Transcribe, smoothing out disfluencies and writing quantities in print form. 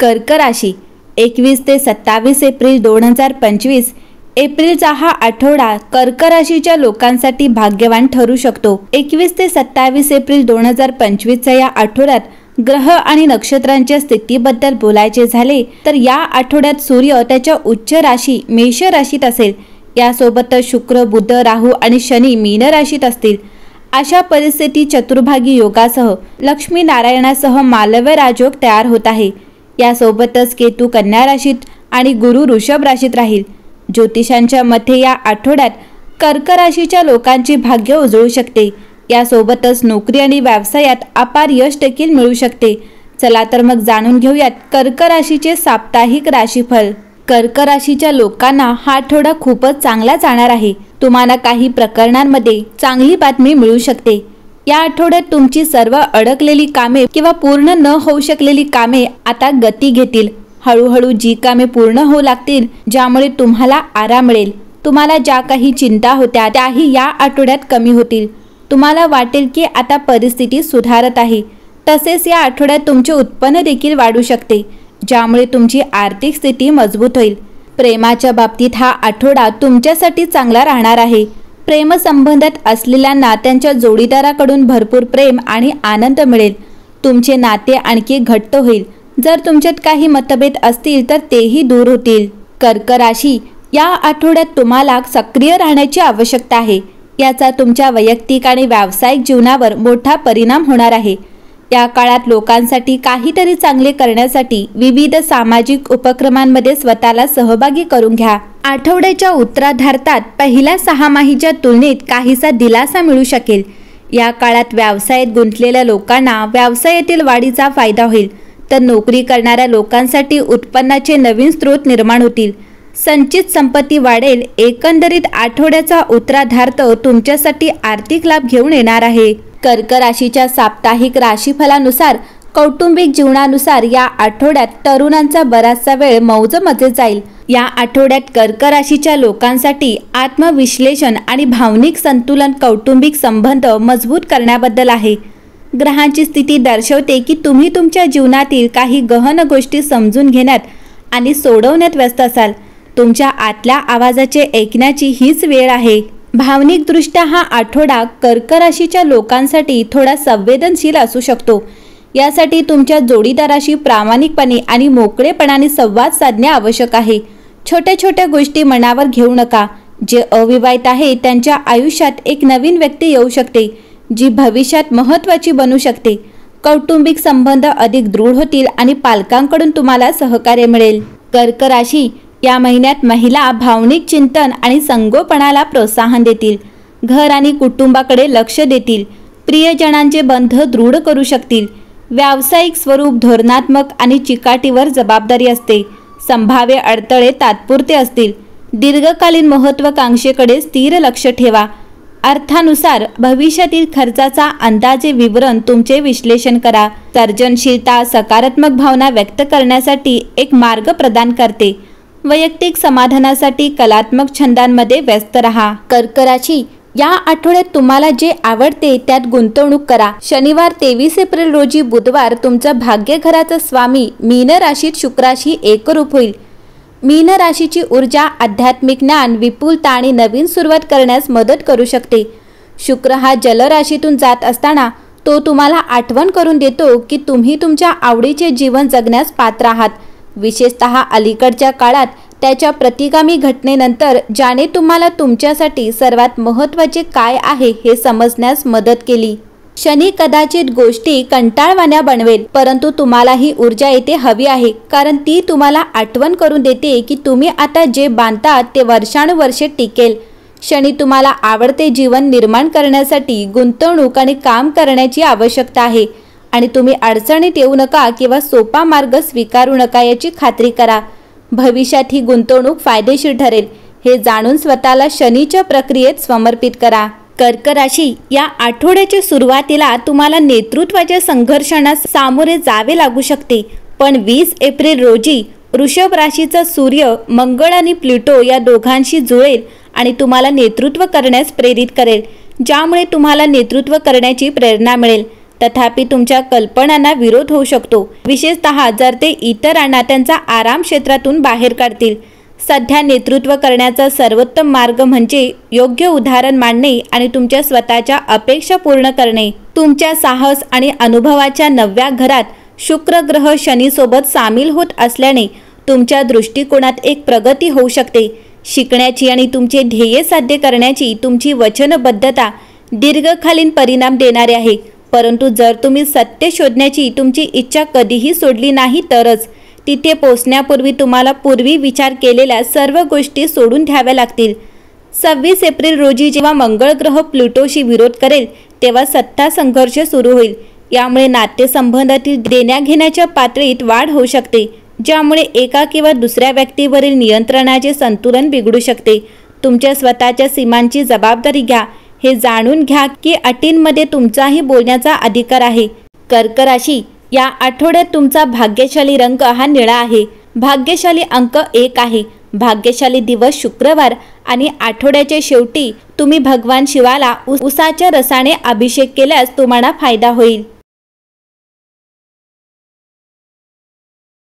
कर्क राशी 21 ते 27 एप्रिल 2025 एप्रिलचा हा आठवडा कर्क राशीच्या लोकांसाठी भाग्यवान ठरू शकतो। 21 ते 27 एप्रिल 2025 या आठवड्यात ग्रह आणि नक्षत्रांच्या स्थितीबद्दल बोलायचे झाले तर या आठवड्यात सूर्य त्याच्या उच्च राशी मेष राशीत असेल। यासोबतच शुक्र, बुध, राहू आणि शनी मीन राशीत असतील। अशा परिस्थिती चतुर्भागी योगासह लक्ष्मी नारायणासह मालव्य राजयोग तयार होत आहे। यासोबतच केतू कन्या राशीत आणि गुरु वृषभ राशीत राहील। ज्योतिषांच्या मते या आठवड्यात कर्क राशीच्या लोकांची भाग्य उजळू शकते। यासोबतच नोकरी आणि व्यवसायात अपार यश देखील मिळू शकते। चला तर मग जाणून घेऊयात कर्क राशीचे साप्ताहिक राशीफल। कर्क राशीच्या लोकांना हा आठवडा खूपच चांगला जाणार आहे। तुम्हाला काही प्रकरणांमध्ये चांगली बातमी मिळू शकते। या आठवड्यात तुमची सर्व अडकलेली कामे किंवा पूर्ण न होऊ शकलेली कामे आता गती घेतील। हळूहळू जी कामे पूर्ण होऊ लागतील, ज्यामुळे तुम्हाला आराम मिळेल। तुम्हाला ज्या काही चिंता होत्या त्याही या आठवड्यात कमी होतील। तुम्हाला वाटेल की आता परिस्थिती सुधारत आहे। तसेच या आठवड्यात तुमचे उत्पन्न देखील वाढू शकते, ज्यामुळे तुमची आर्थिक स्थिती मजबूत होईल। प्रेमाच्या बाबतीत हा आठवडा तुमच्यासाठी चांगला राहणार आहे। प्रेमसंबंधात असलेल्यांना त्यांच्या जोडीदाराकडून भरपूर प्रेम आणि आनंद मिळेल। तुमचे नाते आणखी घट्ट होईल। जर तुमच्यात काही मतभेद असतील तर तेही दूर होतील। कर्क राशी, या आठवड्यात तुम्हाला सक्रिय राहण्याची आवश्यकता आहे। याचा तुमच्या वैयक्तिक आणि व्यावसायिक जीवनावर मोठा परिणाम होणार आहे। या काळात लोकांसाठी काहीतरी चांगले करण्यासाठी विविध सामाजिक उपक्रमांमध्ये स्वतःला सहभागी करून घ्या। आठवड्याच्या उत्तरार्धात पहिल्या 6 माहीच्या तुलनेत काहीसा दिलासा मिळू शकेल। या काळात व्यवसायात गुंतलेल्या लोकांना व्यवसायातील वाढीचा फायदा होईल, तर नोकरी करणाऱ्या लोकांसाठी उत्पन्नाचे नवीन स्रोत निर्माण होतील। संचित संपत्ती वाढेल। एकंदरीत आठवड्याचा उत्तरार्ध तुमच्यासाठी आर्थिक लाभ घेऊन येणार आहे। कर्क राशीच्या साप्ताहिक राशीफलानुसार कौटुंबिक जीवनानुसार या आठवड्यात तरुणांचा बराचसा वेळ मौज मजेत जाईल। या आठवड्यात कर्क राशीच्या लोकांसाठी आत्मविश्लेषण आणि भावनिक संतुलन कौटुंबिक संबंध मजबूत करण्याबद्दल आहे। ग्रहांची स्थिती दर्शवते की तुम्ही तुमच्या जीवनातील काही गहन गोष्टी समजून घेण्यात आणि सोडवण्यात व्यस्त असाल। तुमच्या आतल्या आवाजाचे ऐकण्याची हीच वेळ आहे। भावनिकदृष्ट्या हा आठवडा कर्क राशीच्या लोकांसाठी थोडा संवेदनशील असू शकतो। यासाठी तुमच्या जोडीदाराशी प्रामाणिकपणे आणि मोकळेपणाने संवाद साधणे आवश्यक आहे। छोट्या छोट्या गोष्टी मनावर घेऊ नका। जे अविवाहित आहे त्यांच्या आयुष्यात एक नवीन व्यक्ती येऊ शकते, जी भविष्यात महत्त्वाची बनू शकते। कौटुंबिक संबंध अधिक दृढ होतील आणि पालकांकडून तुम्हाला सहकार्य मिळेल। कर्क राशी, या महिन्यात महिला भावनिक चिंतन आणि संगोपनाला प्रोत्साहन देतील। घर आणि कुटुंबाकडे लक्ष देतील। प्रियजनांचे बंध दृढ करू शकतील। व्यावसायिक स्वरूप धोरणात्मक आणि चिकाटीवर जबाबदारी असते। संभाव्य अडथळे तात्पुरते असतील। दीर्घकालीन महत्त्वाकांक्षेकडे स्थिर लक्ष ठेवा। अर्थानुसार भविष्यातील खर्चाचा अंदाजे विवरण तुमचे विश्लेषण करा। सर्जनशीलता सकारात्मक भावना व्यक्त करण्यासाठी एक मार्ग प्रदान करते। वैयक्तिक समाधानासाठी कलात्मक छंदांमध्ये व्यस्त रहा। कर्क राशी, या आठवड्यात तुम्हाला जे आवडते त्यात गुंतवणूक करा। शनिवार 23 एप्रिल रोजी बुधवार तुमचा भाग्य घराचा स्वामी मीन राशीत शुक्राशी एकरूप होईल। मीन राशीची ऊर्जा आध्यात्मिक ज्ञान, विपुलता आणि नवीन सुरुवात करण्यास मदत करू शकते। शुक्र हा जल राशीतून जात असताना तो तुम्हाला आठवण करून देतो की तुम्ही तुमच्या आवडीचे जीवन जगण्यास पात्र आहात। विशेषतः अलीकडच्या काळात त्याच्या प्रतिगामी घटनेनंतर, ज्याने तुम्हाला तुमच्यासाठी सर्वात महत्त्वाचे काय आहे हे समजण्यास मदत केली। शनी कदाचित गोष्टी कंटाळवाण्या बनवेल, परंतु तुम्हाला ही ऊर्जा येथे हवी आहे, कारण ती तुम्हाला आठवण करून देते की तुम्ही आता जे बांधता ते वर्षानुवर्षे टिकेल। शनी तुम्हाला आवडते जीवन निर्माण करण्यासाठी गुंतवणूक आणि काम करण्याची आवश्यकता आहे आणि तुम्ही अडचणीत येऊ नका किंवा सोपा मार्ग स्वीकारू नका याची खात्री करा। भविष्यात ही गुंतवणूक फायदेशीर ठरेल हे जाणून स्वतःला शनीच्या प्रक्रियेत समर्पित करा। कर्क राशी, या आठवड्याच्या सुरुवातीला तुम्हाला नेतृत्वाच्या संघर्षांना सामोरे जावे लागू शकते, पण 20 एप्रिल रोजी वृषभ राशीचा सूर्य मंगळ आणि प्लुटो या दोघांशी जुळेल आणि तुम्हाला नेतृत्व करण्यास प्रेरित करेल, ज्यामुळे तुम्हाला नेतृत्व करण्याची प्रेरणा मिळेल। तथापि तुमच्या कल्पनांना विरोध होऊ शकतो, विशेषतः जर ते इतरांना त्यांचा आराम क्षेत्रातून बाहेर काढतील. सध्या नेतृत्व करण्याचा सर्वोत्तम मार्ग म्हणजे योग्य उदाहरण मांडणे आणि तुमच्या स्वतःच्या अपेक्षा पूर्ण करणे. तुमच्या साहस आणि अनुभवाच्या नव्या घरात शुक्र ग्रह शनीसोबत सामील होत असल्याने तुमच्या दृष्टिकोनात एक प्रगती होऊ शकते. शिकण्याची आणि तुमचे ध्येय साध्य करण्याची तुमची वचनबद्धता दीर्घकालीन परिणाम देणारे आहे. परंतु जर तुम्ही सत्य शोधण्याची तुमची इच्छा कधीही सोडली नाही तरच तिथे पोहोचण्यापूर्वी तुम्हाला पूर्वी विचार केलेल्या सर्व गोष्टी सोडून द्याव्या लागतील. 26 एप्रिल रोजी जेव्हा मंगळ ग्रह प्लुटोशी विरोध करेल तेव्हा सत्ता संघर्ष सुरू होईल. यामुळे नातेसंबंधातील देण्याघेण्याच्या पातळीत वाढ होऊ शकते, ज्यामुळे एका किंवा दुसऱ्या व्यक्तीवरील नियंत्रणाचे संतुलन बिघडू शकते. तुमच्या स्वतःच्या सीमांची जबाबदारी घ्या. हे जाणून घ्या की अटींमध्ये तुमचाही बोलण्याचा अधिकार आहे. कर्क राशी, या आठवड्यात तुमचा भाग्यशाली रंग हा निळा आहे. भाग्यशाली अंक 1 आहे. भाग्यशाली दिवस शुक्रवार आणि आठवड्याच्या शेवटी तुम्ही भगवान शिवाला उसाच्या रसाने अभिषेक केल्यास तुम्हाला फायदा होईल.